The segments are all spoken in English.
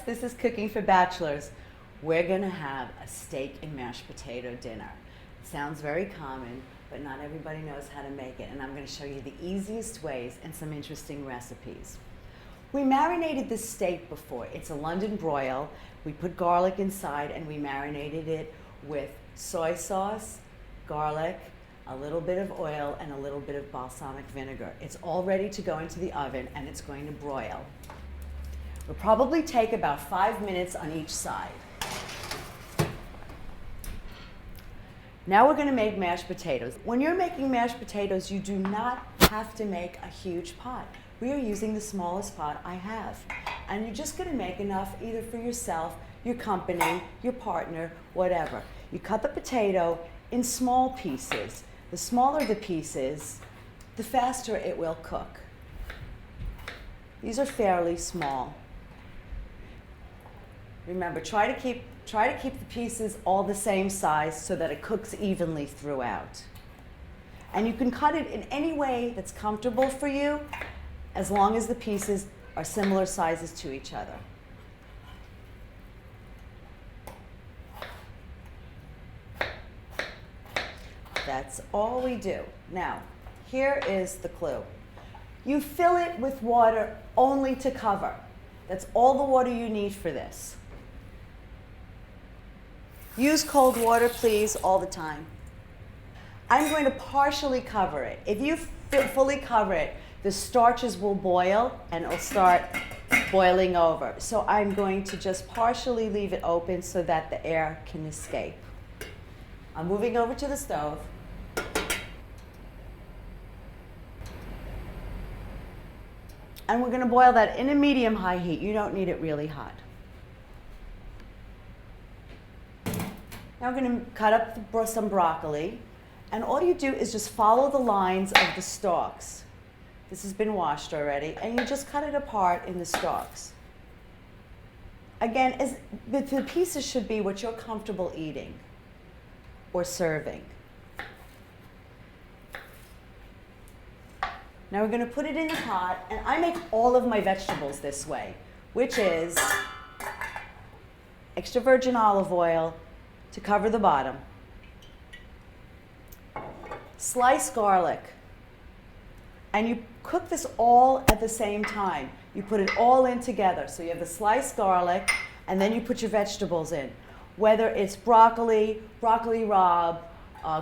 this is Cooking for Bachelors. We're gonna have a steak and mashed potato dinner. It sounds very common, but not everybody knows how to make it, and I'm gonna show you the easiest ways and some interesting recipes. We marinated this steak before. It's a London broil. We put garlic inside and we marinated it with soy sauce, garlic, a little bit of oil, and a little bit of balsamic vinegar. It's all ready to go into the oven and it's going to broil. It'll probably take about 5 minutes on each side. Now we're going to make mashed potatoes. When you're making mashed potatoes, you do not have to make a huge pot. We are using the smallest pot I have. And you're just going to make enough either for yourself, your company, your partner, whatever. You cut the potato in small pieces. The smaller the pieces, the faster it will cook. These are fairly small. Remember, try to keep the pieces all the same size so that it cooks evenly throughout. And you can cut it in any way that's comfortable for you, as long as the pieces are similar sizes to each other. That's all we do. Now, here is the clue. You fill it with water only to cover. That's all the water you need for this. Use cold water, please, all the time. I'm going to partially cover it. If you fully cover it, the starches will boil and it'll start boiling over. So I'm going to just partially leave it open so that the air can escape. I'm moving over to the stove. And we're going to boil that in a medium-high heat. You don't need it really hot. Now we're going to cut up some broccoli, and all you do is just follow the lines of the stalks. This has been washed already, and you just cut it apart in the stalks. Again, the pieces should be what you're comfortable eating or serving. Now we're going to put it in the pot, and I make all of my vegetables this way, which is extra virgin olive oil to cover the bottom, sliced garlic, and you cook this all at the same time. You put it all in together. So you have the sliced garlic, and then you put your vegetables in. Whether it's broccoli, broccoli rabe,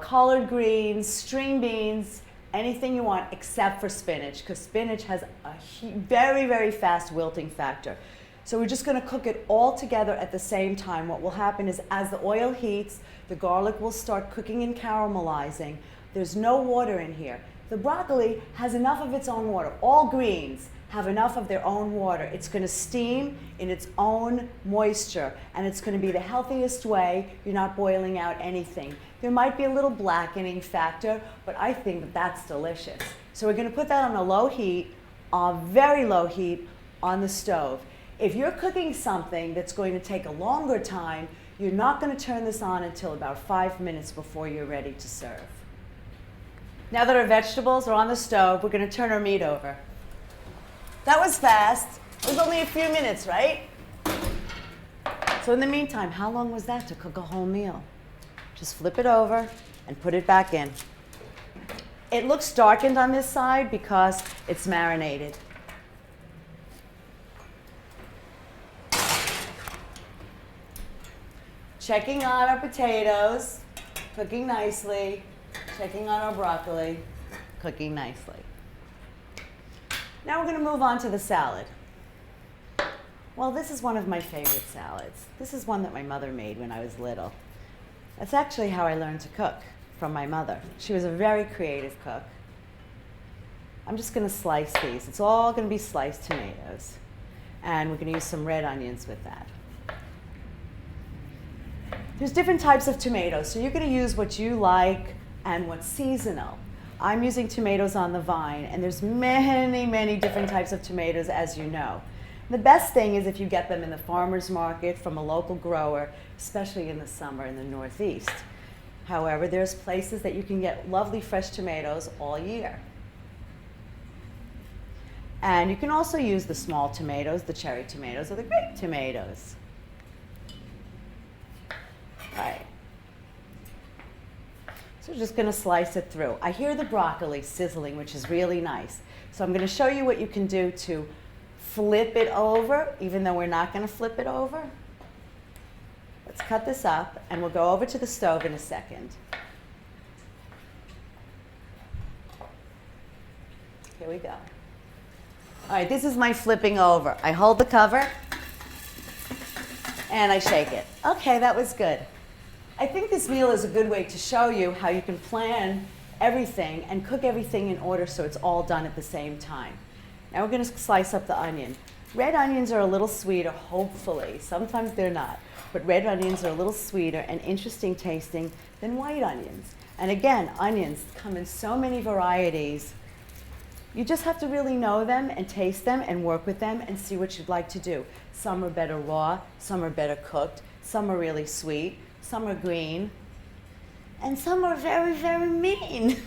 collard greens, string beans, anything you want except for spinach, because spinach has a very, very fast wilting factor. So we're just going to cook it all together at the same time. What will happen is as the oil heats, the garlic will start cooking and caramelizing. There's no water in here. The broccoli has enough of its own water. All greens have enough of their own water. It's going to steam in its own moisture, and it's going to be the healthiest way. You're not boiling out anything. There might be a little blackening factor, but I think that that's delicious. So we're going to put that on a low heat, very low heat, on the stove. If you're cooking something that's going to take a longer time, you're not going to turn this on until about 5 minutes before you're ready to serve. Now that our vegetables are on the stove, we're going to turn our meat over. That was fast. It was only a few minutes, right? So in the meantime, how long was that to cook a whole meal? Just flip it over and put it back in. It looks darkened on this side because it's marinated. Checking on our potatoes, cooking nicely. Checking on our broccoli, cooking nicely. Now we're going to move on to the salad. Well, this is one of my favorite salads. This is one that my mother made when I was little. That's actually how I learned to cook, from my mother. She was a very creative cook. I'm just going to slice these. It's all going to be sliced tomatoes. And we're going to use some red onions with that. There's different types of tomatoes, so you're going to use what you like and what's seasonal. I'm using tomatoes on the vine, and there's many, many different types of tomatoes, as you know. The best thing is if you get them in the farmer's market from a local grower, especially in the summer in the Northeast. However, there's places that you can get lovely fresh tomatoes all year. And you can also use the small tomatoes, the cherry tomatoes, or the grape tomatoes. All right. So we're just going to slice it through. I hear the broccoli sizzling, which is really nice. So I'm going to show you what you can do to flip it over, even though we're not going to flip it over. Let's cut this up, and we'll go over to the stove in a second. Here we go. All right, this is my flipping over. I hold the cover, and I shake it. Okay, that was good. I think this meal is a good way to show you how you can plan everything and cook everything in order so it's all done at the same time. Now we're going to slice up the onion. Red onions are a little sweeter, hopefully. Sometimes they're not. But red onions are a little sweeter and interesting tasting than white onions. And again, onions come in so many varieties. You just have to really know them and taste them and work with them and see what you'd like to do. Some are better raw, some are better cooked, some are really sweet, some are green, and some are very, very mean.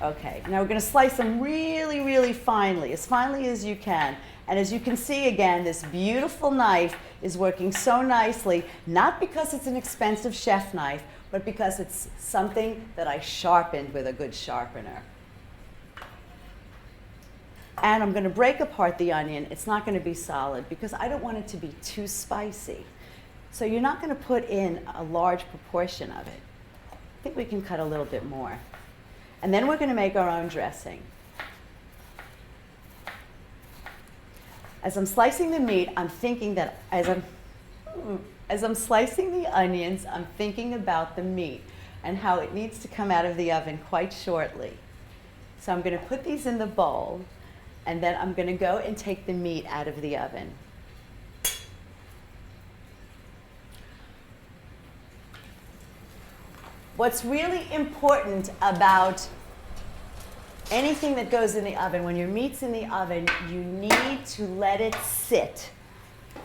Okay, now we're going to slice them really, really finely as you can. And as you can see again, this beautiful knife is working so nicely, not because it's an expensive chef knife, but because it's something that I sharpened with a good sharpener. And I'm going to break apart the onion. It's not going to be solid because I don't want it to be too spicy. So you're not going to put in a large proportion of it. I think we can cut a little bit more. And then we're going to make our own dressing. As I'm slicing the meat, I'm thinking that as I'm slicing the onions, I'm thinking about the meat and how it needs to come out of the oven quite shortly. So I'm going to put these in the bowl, and then I'm going to go and take the meat out of the oven. What's really important about anything that goes in the oven, when your meat's in the oven, you need to let it sit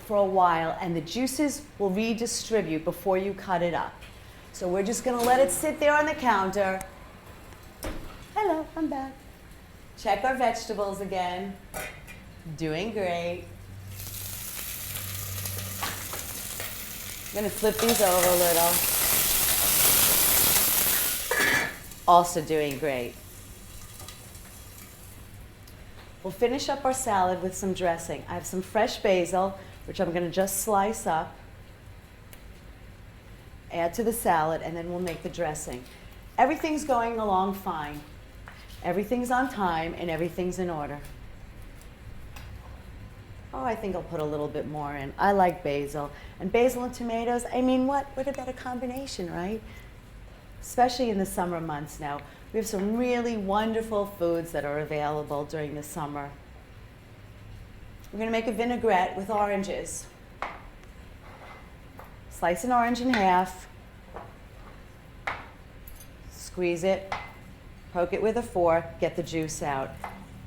for a while, and the juices will redistribute before you cut it up. So we're just going to let it sit there on the counter. Hello, I'm back. Check our vegetables again. Doing great. I'm going to flip these over a little. Also doing great. We'll finish up our salad with some dressing. I have some fresh basil, which I'm going to just slice up, add to the salad, and then we'll make the dressing. Everything's going along fine. Everything's on time, and everything's in order. Oh, I think I'll put a little bit more in. I like basil. And basil and tomatoes, I mean, what a better combination, right? Especially in the summer months now. We have some really wonderful foods that are available during the summer. We're going to make a vinaigrette with oranges. Slice an orange in half. Squeeze it. Poke it with a fork. Get the juice out.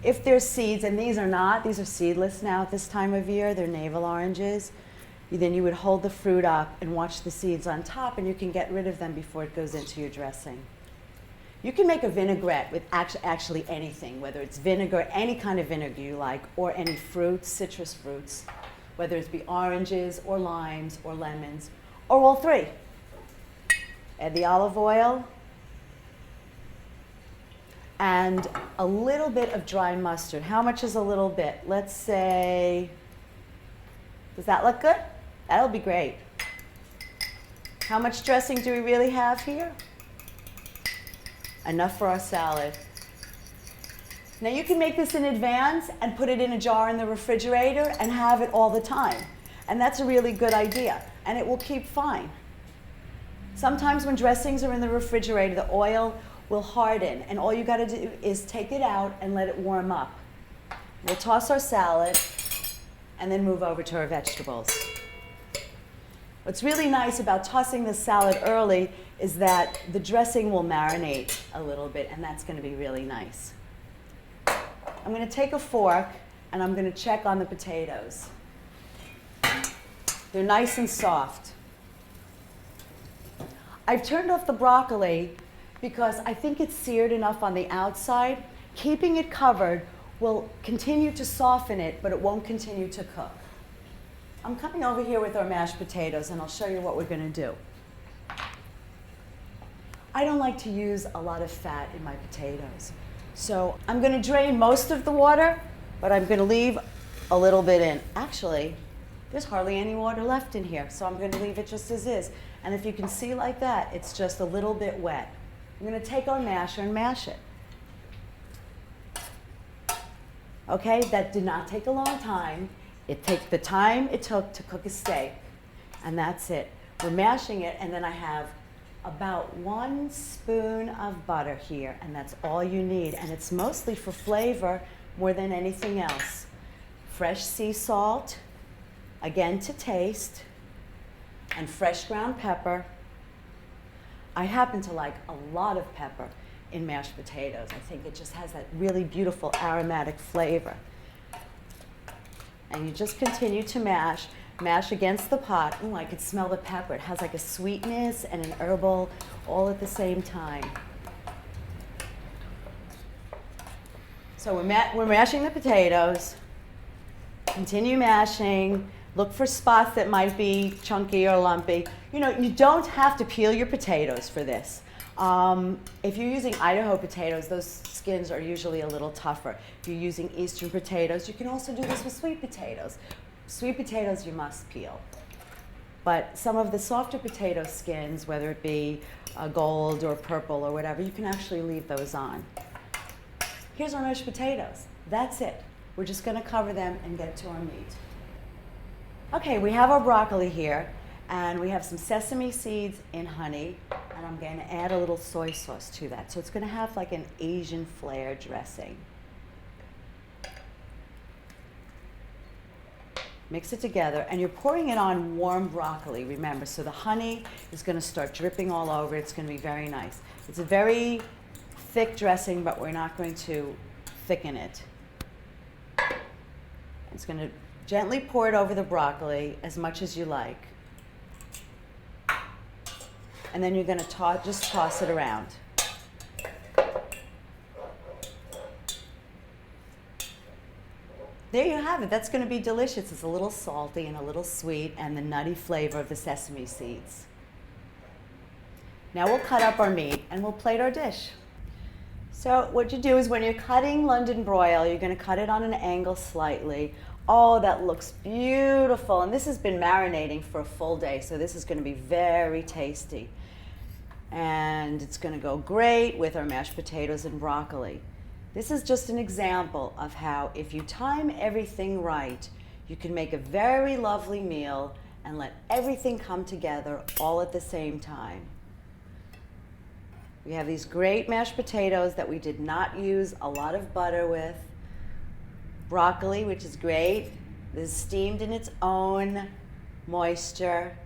If there's seeds, and these are not, these are seedless now at this time of year, they're navel oranges, then you would hold the fruit up and watch the seeds on top, and you can get rid of them before it goes into your dressing. You can make a vinaigrette with actually anything, whether it's vinegar, any kind of vinegar you like, or any fruits, citrus fruits, whether it be oranges or limes or lemons, or all three. Add the olive oil and a little bit of dry mustard. How much is a little bit? Let's say, does that look good? That'll be great. How much dressing do we really have here? Enough for our salad. Now you can make this in advance and put it in a jar in the refrigerator and have it all the time. And that's a really good idea. And it will keep fine. Sometimes when dressings are in the refrigerator, the oil will harden. And all you got to do is take it out and let it warm up. We'll toss our salad and then move over to our vegetables. What's really nice about tossing the salad early is that the dressing will marinate a little bit, and that's going to be really nice. I'm going to take a fork, and I'm going to check on the potatoes. They're nice and soft. I've turned off the broccoli because I think it's seared enough on the outside. Keeping it covered will continue to soften it, but it won't continue to cook. I'm coming over here with our mashed potatoes, and I'll show you what we're going to do. I don't like to use a lot of fat in my potatoes. So I'm going to drain most of the water, but I'm going to leave a little bit in. Actually, there's hardly any water left in here, so I'm going to leave it just as is. And if you can see like that, it's just a little bit wet. I'm going to take our masher and mash it. Okay, that did not take a long time. It takes the time it took to cook a steak, and that's it. We're mashing it, and then I have about 1 spoon of butter here, and that's all you need. And it's mostly for flavor more than anything else. Fresh sea salt, again to taste, and fresh ground pepper. I happen to like a lot of pepper in mashed potatoes. I think it just has that really beautiful aromatic flavor. And you just continue to mash against the pot. Ooh, I could smell the pepper. It has like a sweetness and an herbal all at the same time. So we're mashing the potatoes. Continue mashing. Look for spots that might be chunky or lumpy. You know, you don't have to peel your potatoes for this. If you're using Idaho potatoes, those skins are usually a little tougher. If you're using Eastern potatoes, you can also do this with sweet potatoes. Sweet potatoes you must peel. But some of the softer potato skins, whether it be gold or purple or whatever, you can actually leave those on. Here's our mashed potatoes. That's it. We're just going to cover them and get to our meat. Okay, we have our broccoli here, and we have some sesame seeds in honey, and I'm going to add a little soy sauce to that. So it's going to have like an Asian flair dressing. Mix it together, and you're pouring it on warm broccoli, remember, so the honey is going to start dripping all over. It's going to be very nice. It's a very thick dressing, but we're not going to thicken it. It's going to gently pour it over the broccoli as much as you like. And then you're going to just toss it around. There you have it. That's going to be delicious. It's a little salty and a little sweet, and the nutty flavor of the sesame seeds. Now we'll cut up our meat and we'll plate our dish. So what you do is when you're cutting London broil, you're going to cut it on an angle slightly. Oh, that looks beautiful. And this has been marinating for a full day, so this is going to be very tasty. And it's going to go great with our mashed potatoes and broccoli. This is just an example of how, if you time everything right, you can make a very lovely meal and let everything come together all at the same time. We have these great mashed potatoes that we did not use a lot of butter with. Broccoli, which is great. This is steamed in its own moisture.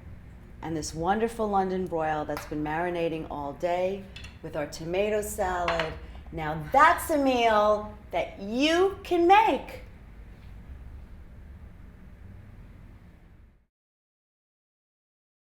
And this wonderful London broil that's been marinating all day with our tomato salad. Now that's a meal that you can make.